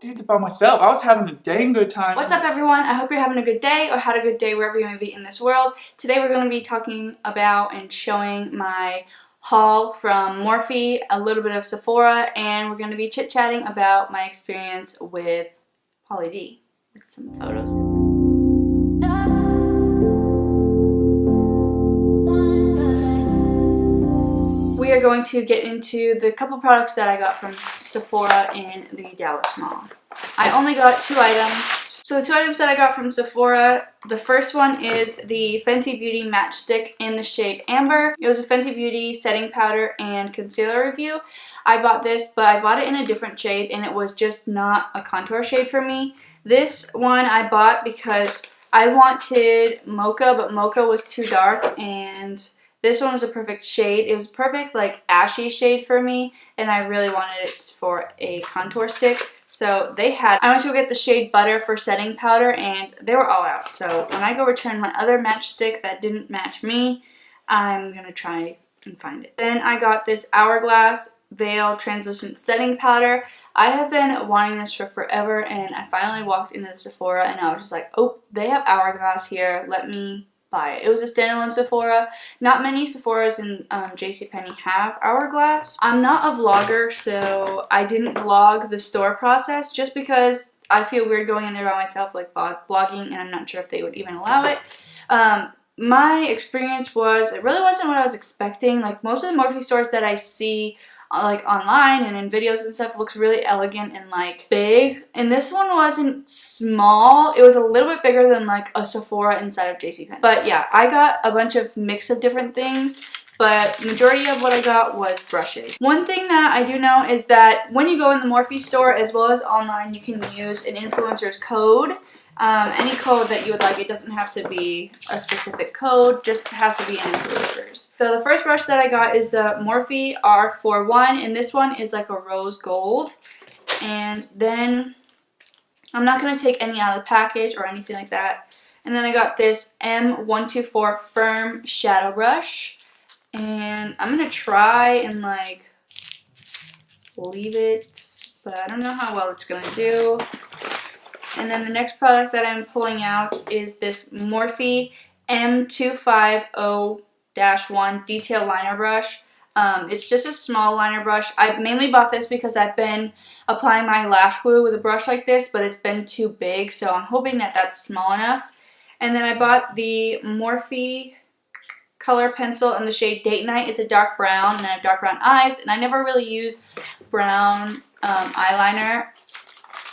did it by myself. I was having a dang good time. What's up, everyone? I hope you're having a good day or had a good day wherever you may be in this world. Today we're going to be talking about and showing my haul from Morphe, a little bit of Sephora, and we're going to be chit-chatting about my experience with Pauly D with some photos. We are going to get into the couple products that I got from Sephora in the Dallas Mall. I only got 2 items. So the 2 items that I got from Sephora, the first one is the Fenty Beauty Matchstick in the shade Amber. It was a Fenty Beauty setting powder and concealer review. I bought this, but I bought it in a different shade and it was just not a contour shade for me. This one I bought because I wanted mocha, but mocha was too dark, and this one was a perfect shade. It was perfect, like, ashy shade for me, and I really wanted it for a contour stick. So I went to go get the shade Butter for setting powder, and they were all out. So when I go return my other matchstick that didn't match me, I'm going to try and find it. Then I got this Hourglass Veil Translucent Setting Powder. I have been wanting this for forever, and I finally walked into the Sephora, and I was just like, oh, they have Hourglass here. Let me buy it. It was a standalone Sephora. Not many Sephoras in JCPenney have Hourglass. I'm not a vlogger, so I didn't vlog the store process just because I feel weird going in there by myself, like vlogging, and I'm not sure if they would even allow it. My experience was, it really wasn't what I was expecting. Like, most of the Morphe stores that I see like online and in videos and stuff looks really elegant and like big, and this one wasn't small. It was a little bit bigger than like a Sephora inside of JCPenney. But yeah, I got a bunch of mix of different things, but majority of what I got was brushes. One thing that I do know is that when you go in the Morphe store as well as online, you can use an influencer's code. Any code that you would like. It doesn't have to be a specific code, just has to be an influencer's. So the first brush that I got is the Morphe R41, and this one is like a rose gold. And then I'm not going to take any out of the package or anything like that. And then I got this M124 Firm Shadow Brush, and I'm going to try and like leave it, but I don't know how well it's going to do. And then the next product that I'm pulling out is this Morphe M250-1 Detail Liner Brush. It's just a small liner brush. I mainly bought this because I've been applying my lash glue with a brush like this, but it's been too big, so I'm hoping that that's small enough. And then I bought the Morphe color pencil in the shade Date Night. It's a dark brown, and I have dark brown eyes, and I never really use brown eyeliner.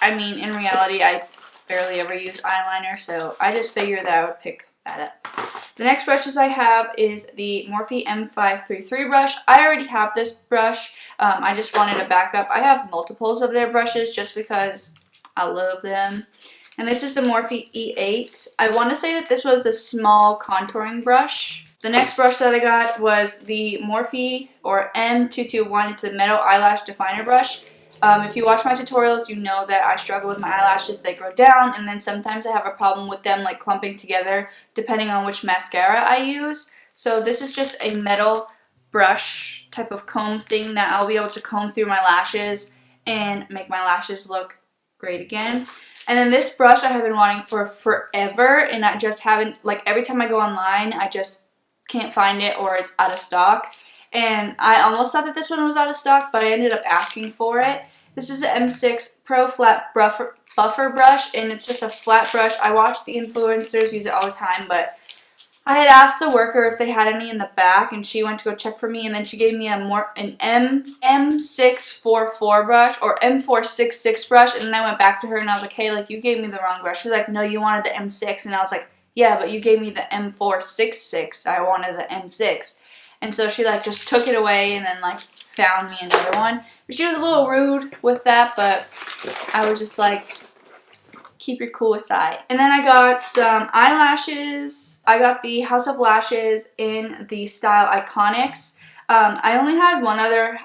I mean, in reality, I barely ever use eyeliner, so I just figured that I would pick that up. The next brushes I have is the Morphe M533 brush. I already have this brush. I just wanted a backup. I have multiples of their brushes just because I love them. And this is the Morphe E8. I want to say that this was the small contouring brush. The next brush that I got was the Morphe, or M221. It's a metal eyelash definer brush. If you watch my tutorials, you know that I struggle with my eyelashes. They grow down, and then sometimes I have a problem with them like clumping together depending on which mascara I use. So this is just a metal brush type of comb thing that I'll be able to comb through my lashes and make my lashes look great again. And then this brush I have been wanting for forever, and I just haven't, like, every time I go online I just can't find it or it's out of stock. And I almost thought that this one was out of stock, but I ended up asking for it. This is the M6 Pro Flat Buffer Brush, and it's just a flat brush. I watch the influencers use it all the time, but I had asked the worker if they had any in the back, and she went to go check for me, and then she gave me an M644 brush, or M466 brush, and then I went back to her, and I was like, hey, like, you gave me the wrong brush. She's like, no, you wanted the M6, and I was like, yeah, but you gave me the M466. I wanted the M6. And so she like just took it away and then like found me another one. She was a little rude with that, but I was just like, keep your cool aside. And then I got some eyelashes. I got the House of Lashes in the style Iconics. I only had one other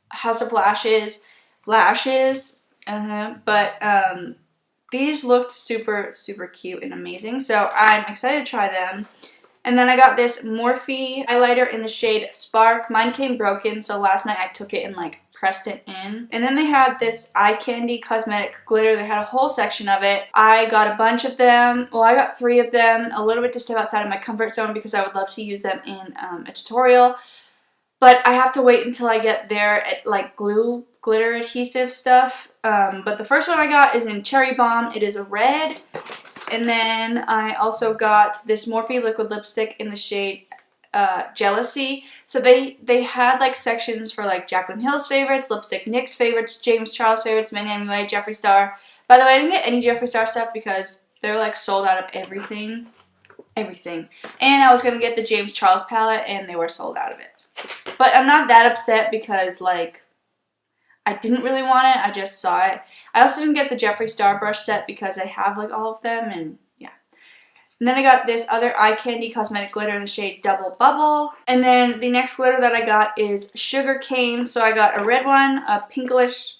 House of Lashes, but these looked super, super cute and amazing. So I'm excited to try them. And then I got this Morphe highlighter in the shade Spark. Mine came broken, so last night I took it and like pressed it in. And then they had this eye candy cosmetic glitter. They had a whole section of it. I got a bunch of them. Well, I got 3 of them, a little bit to step outside of my comfort zone because I would love to use them in a tutorial. But I have to wait until I get their like glue glitter adhesive stuff. But the first one I got is in Cherry Bomb. It is a red. And then I also got this Morphe liquid lipstick in the shade Jealousy. So they had like sections for like Jaclyn Hill's favorites, Lipstick Nick's favorites, James Charles' favorites, Manny MUA, Jeffree Star. By the way, I didn't get any Jeffree Star stuff because they're like sold out of everything. And I was going to get the James Charles palette and they were sold out of it. But I'm not that upset because like I didn't really want it. I just saw it. I also didn't get the Jeffree Star brush set because I have like all of them and yeah. And then I got this other eye candy cosmetic glitter in the shade Double Bubble. And then the next glitter that I got is Sugar Cane. So I got a red one, a pinkish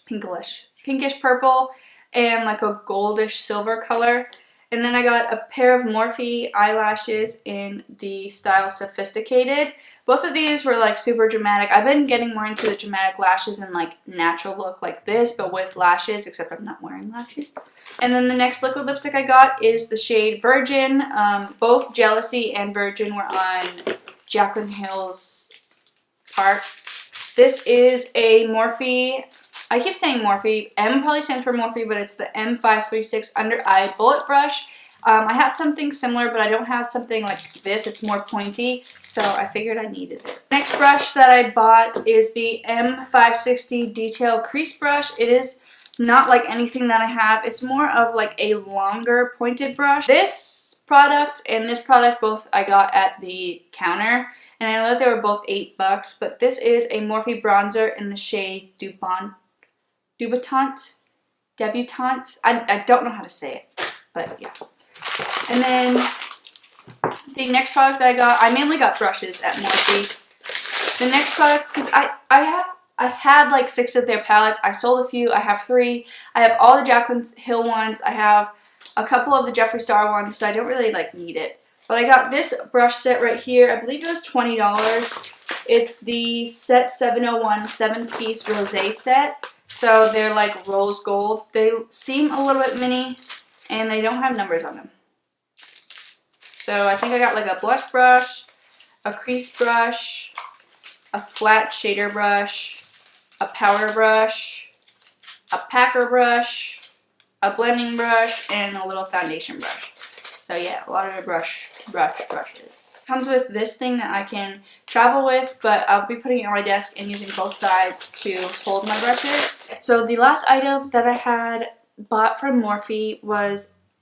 purple, and like a goldish silver color. And then I got a pair of Morphe eyelashes in the style Sophisticated. Both of these were like super dramatic. I've been getting more into the dramatic lashes and like natural look like this, but with lashes, except I'm not wearing lashes. And then the next liquid lipstick I got is the shade Virgin. Both Jealousy and Virgin were on Jaclyn Hill's part. This is a Morphe, I keep saying Morphe, M probably stands for Morphe, but it's the M536 Under Eye Bullet Brush. I have something similar, but I don't have something like this. It's more pointy, so I figured I needed it. Next brush that I bought is the M560 Detail Crease Brush. It is not like anything that I have. It's more of like a longer pointed brush. This product and this product both I got at the counter, and I know that they were both $8, but this is a Morphe bronzer in the shade Debutante. I don't know how to say it, but yeah. And then the next product that I got, I mainly got brushes at Morphe. The next product, because I had like 6 of their palettes. I sold a few. I have 3. I have all the Jaclyn Hill ones. I have a couple of the Jeffree Star ones, so I don't really like need it. But I got this brush set right here. I believe it was $20. It's the Set 701 7-piece rosé set. So they're like rose gold. They seem a little bit mini, and they don't have numbers on them. So I think I got like a blush brush, a crease brush, a flat shader brush, a powder brush, a packer brush, a blending brush, and a little foundation brush. So yeah, a lot of brushes. Comes with this thing that I can travel with, but I'll be putting it on my desk and using both sides to hold my brushes. So the last item that I had bought from Morphe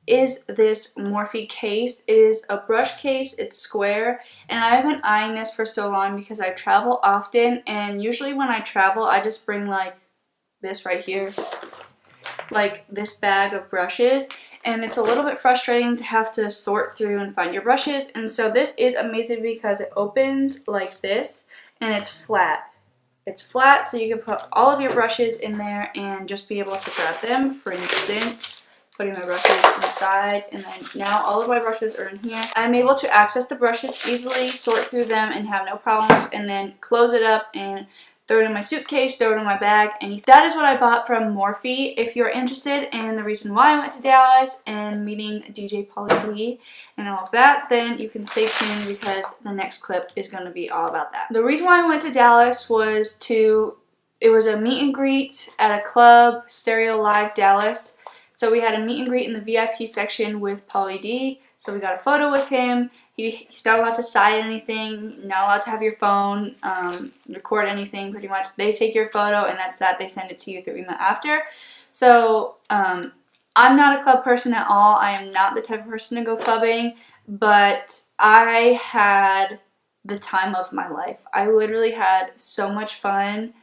is this Morphe case. It is a brush case. It's square, and I've been eyeing this for so long because I travel often, and usually when I travel I just bring like this right here, like this bag of brushes, and it's a little bit frustrating to have to sort through and find your brushes. And so this is amazing because it opens like this and it's flat. It's flat, so you can put all of your brushes in there and just be able to grab them. For instance, putting my brushes inside, and then now all of my brushes are in here. I'm able to access the brushes easily, sort through them, and have no problems, and then close it up and throw it in my suitcase, throw it in my bag, and that is what I bought from Morphe. If you're interested in the reason why I went to Dallas and meeting DJ Pauly D and all of that, then you can stay tuned because the next clip is going to be all about that. The reason why I went to Dallas was it was a meet and greet at a club, Stereo Live Dallas. So we had a meet and greet in the VIP section with Pauly D. So we got a photo with him. He's not allowed to sign anything, not allowed to have your phone, record anything pretty much. They take your photo and that's that. They send it to you through email after. So I'm not a club person at all. I am not the type of person to go clubbing, but I had the time of my life. I literally had so much fun,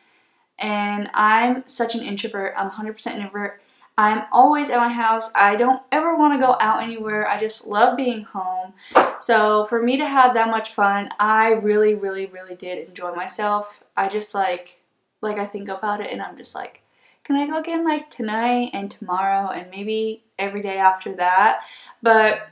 and I'm such an introvert. I'm 100% introvert. I'm always at my house. I don't ever want to go out anywhere. I just love being home. So for me to have that much fun, I really, really, really did enjoy myself. I just like I think about it and I'm just like, can I go again like tonight and tomorrow and maybe every day after that? But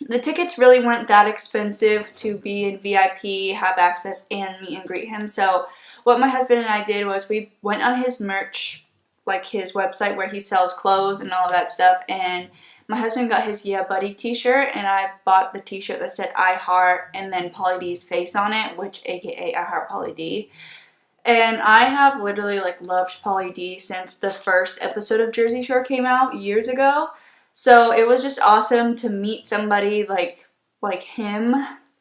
the tickets really weren't that expensive to be in VIP, have access, and meet and greet him. So what my husband and I did was we went on his merch, like his website where he sells clothes and all of that stuff, and my husband got his Yeah Buddy t-shirt, and I bought the t-shirt that said I Heart and then Pauly D's face on it, which aka I Heart Pauly D. And I have literally like loved Pauly D since the first episode of Jersey Shore came out years ago. So it was just awesome to meet somebody like him.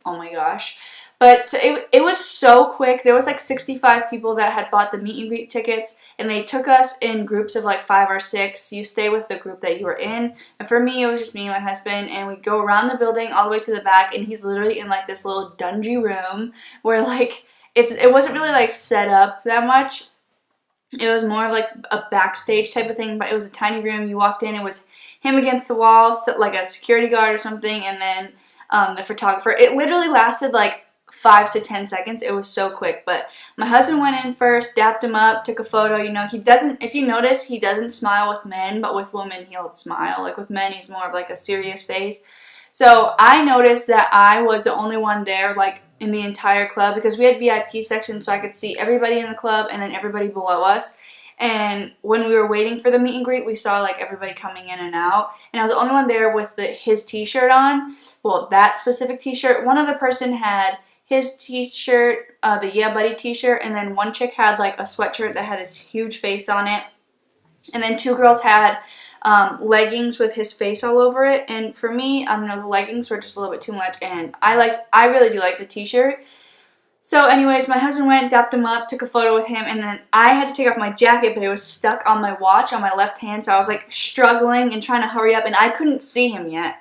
Oh my gosh. But it was so quick. There was like 65 people that had bought the meet and greet tickets, and they took us in groups of like 5 or 6. You stay with the group that you were in. And for me, it was just me and my husband, and we go around the building all the way to the back, and he's literally in like this little dungy room where like it wasn't really like set up that much. It was more like a backstage type of thing, but it was a tiny room. You walked in, it was him against the wall, so like a security guard or something, and then the photographer. It literally lasted like 5 to 10 seconds. It was so quick. But my husband went in first, dapped him up, took a photo. You know, he doesn't, if you notice, he doesn't smile with men, but with women he'll smile. Like with men, he's more of like a serious face. So I noticed that I was the only one there like in the entire club, because we had VIP sections, so I could see everybody in the club and then everybody below us. And when we were waiting for the meet and greet, we saw like everybody coming in and out, and I was the only one there with his t-shirt on. Well, that specific t-shirt. One other person had his t-shirt, the Yeah Buddy t-shirt, and then one chick had like a sweatshirt that had his huge face on it, and then 2 girls had leggings with his face all over it. And for me, I don't know, the leggings were just a little bit too much, and I really do like the t-shirt. So anyways, my husband went, dapped him up, took a photo with him, and then I had to take off my jacket, but it was stuck on my watch on my left hand, so I was like struggling and trying to hurry up, and I couldn't see him yet.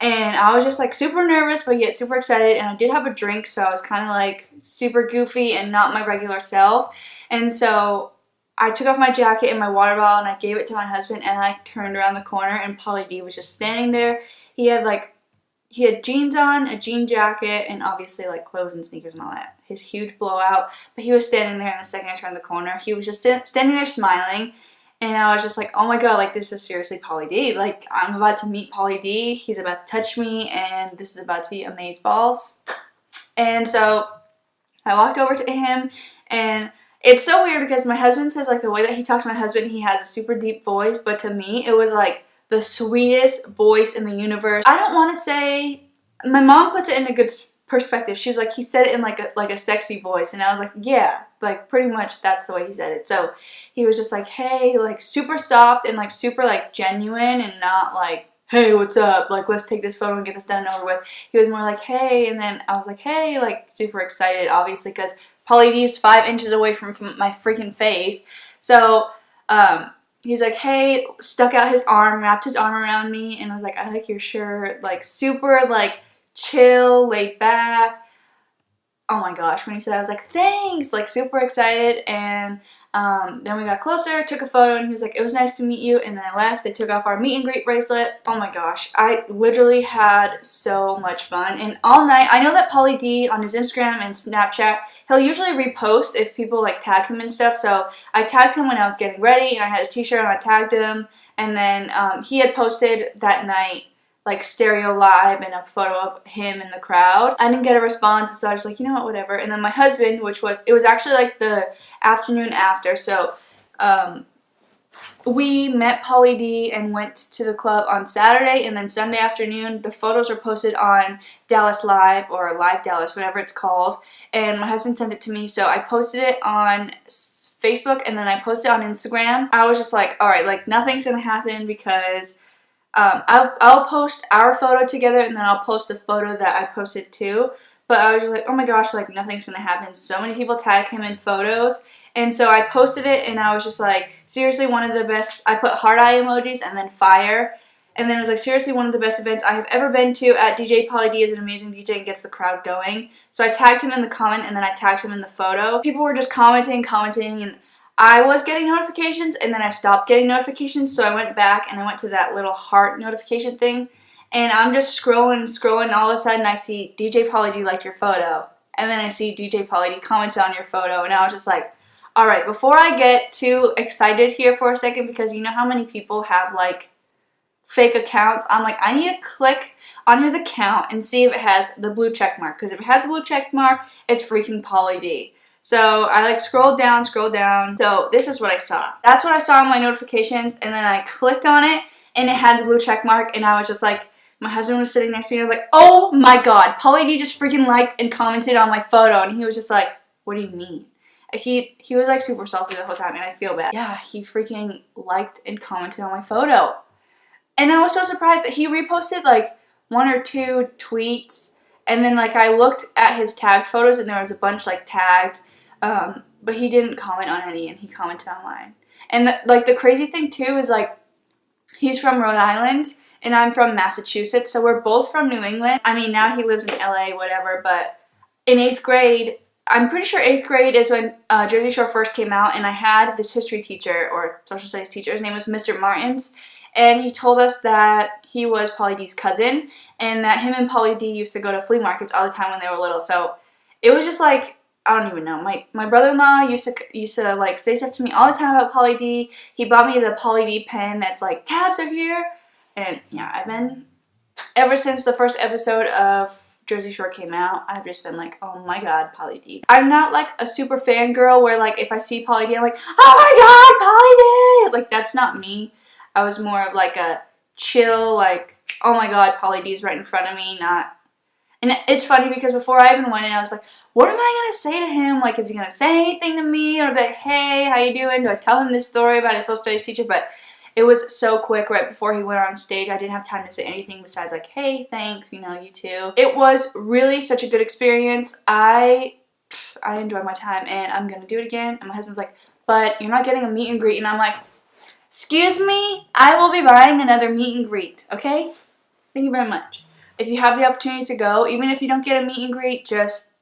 And I was just like super nervous, but yet super excited, and I did have a drink, so I was kind of like super goofy and not my regular self. And so I took off my jacket and my water bottle, and I gave it to my husband, and I turned around the corner, and Pauly D was just standing there. He had jeans on, a jean jacket, and obviously like clothes and sneakers and all that. His huge blowout. But he was standing there, and the second I turned the corner, he was just standing there smiling. And I was just like, oh my god, like this is seriously Pauly D. Like I'm about to meet Pauly D. He's about to touch me, and this is about to be amazeballs. And so I walked over to him, and it's so weird because my husband says like the way that he talks to my husband, he has a super deep voice, but to me it was like the sweetest voice in the universe. I don't want to say, my mom puts it in a good perspective. She's like, he said it in like a sexy voice, and I was like, yeah, like pretty much that's the way he said it. So he was just like, hey, like super soft and like super like genuine, and not like, hey, what's up, like let's take this photo and get this done and over with. He was more like, hey, and then I was like, hey, like super excited, obviously, because Pauly D is 5 inches away from my freaking face. So he's like, hey, stuck out his arm, wrapped his arm around me, and I was like, I like your shirt. Like super like chill, laid back. Oh my gosh, when he said, I was like, thanks, like super excited. And then we got closer, took a photo, and he was like, it was nice to meet you. And then I left. They took off our meet and greet bracelet. Oh my gosh, I literally had so much fun. And all night, I know that Pauly D on his Instagram and Snapchat, he'll usually repost if people like tag him and stuff. So I tagged him when I was getting ready, and I had his t-shirt and I tagged him. And then he had posted that night like stereo live and a photo of him in the crowd. I didn't get a response, so I was like, you know what, whatever. And then my husband, it was actually like the afternoon after, so we met Pauly D and went to the club on Saturday, and then Sunday afternoon the photos were posted on Dallas Live, or Live Dallas, whatever it's called, and my husband sent it to me, so I posted it on Facebook, and then I posted it on Instagram. I was just like, alright, like nothing's gonna happen, because I'll post our photo together, and then I'll post the photo that I posted too. But I was just like, oh my gosh, like nothing's gonna happen. So many people tag him in photos, and so I posted it, and I was just like, seriously, one of the best. I put heart eye emojis and then fire, and then it was like, seriously, one of the best events I have ever been to. At DJ Pauly D is an amazing DJ and gets the crowd going. So I tagged him in the comment, and then I tagged him in the photo. People were just commenting, and I was getting notifications, and then I stopped getting notifications, so I went back and I went to that little heart notification thing, and I'm just scrolling, all of a sudden I see DJ Pauly D liked your photo, and then I see DJ Pauly D commented on your photo, and I was just like, alright, before I get too excited here for a second, because you know how many people have like fake accounts, I'm like, I need to click on his account and see if it has the blue check mark, because if it has a blue check mark, it's freaking Pauly D. So I like scrolled down. So this is what I saw. That's what I saw in my notifications, and then I clicked on it, and it had the blue check mark, and I was just like, my husband was sitting next to me, and I was like, oh my god, Pauly D just freaking liked and commented on my photo, and he was just like, what do you mean? He was like super salty the whole time, and I feel bad. Yeah, he freaking liked and commented on my photo. And I was so surprised that he reposted like 1 or 2 tweets, and then like I looked at his tagged photos, and there was a bunch like tagged, but he didn't comment on any, and he commented online. And the crazy thing too is like he's from Rhode Island and I'm from Massachusetts, so we're both from New England. I mean, now he lives in LA, whatever, but in 8th grade, I'm pretty sure 8th grade is when Jersey Shore first came out, and I had this history teacher or social studies teacher. His name was Mr. Martins, and he told us that he was Pauly D's cousin, and that him and Pauly D used to go to flea markets all the time when they were little. So it was just like, I don't even know. My brother-in-law used to like say stuff to me all the time about Pauly D. He bought me the Pauly D pen that's like, cabs are here. And yeah, I've been, ever since the first episode of Jersey Shore came out, I've just been like, oh my god, Pauly D. I'm not like a super fangirl where like if I see Pauly D, I'm like, oh my god, Pauly D. Like, that's not me. I was more of like a chill, like, oh my god, Pauly D's right in front of me, not. And it's funny because before I even went in, I was like, what am I going to say to him? Like, is he going to say anything to me? Or like, hey, how you doing? Do I tell him this story about his social studies teacher? But it was so quick right before he went on stage. I didn't have time to say anything besides like, hey, thanks, you know, you too. It was really such a good experience. I enjoyed my time, and I'm going to do it again. And my husband's like, but you're not getting a meet and greet. And I'm like, excuse me, I will be buying another meet and greet, okay? Thank you very much. If you have the opportunity to go, even if you don't get a meet and greet, just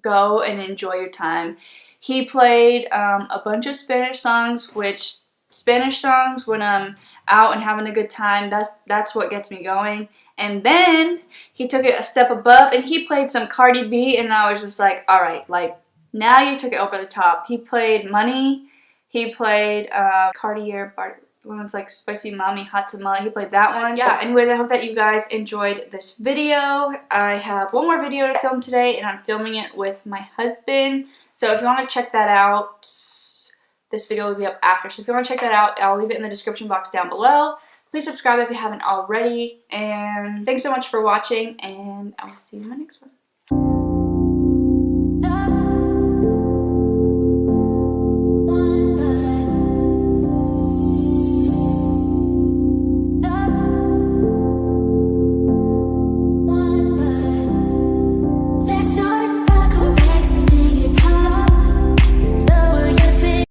go and enjoy your time. He played a bunch of Spanish songs, which Spanish songs, when I'm out and having a good time, that's what gets me going. And then he took it a step above, and he played some Cardi B, and I was just like, all right, like, now you took it over the top. He played Money. He played Cartier, the one that's like Spicy Mommy Hot Tamale. He played that one. Yeah, anyways, I hope that you guys enjoyed this video. I have one more video to film today, and I'm filming it with my husband. So if you want to check that out, this video will be up after. So if you want to check that out, I'll leave it in the description box down below. Please subscribe if you haven't already. And thanks so much for watching, and I will see you in my next one.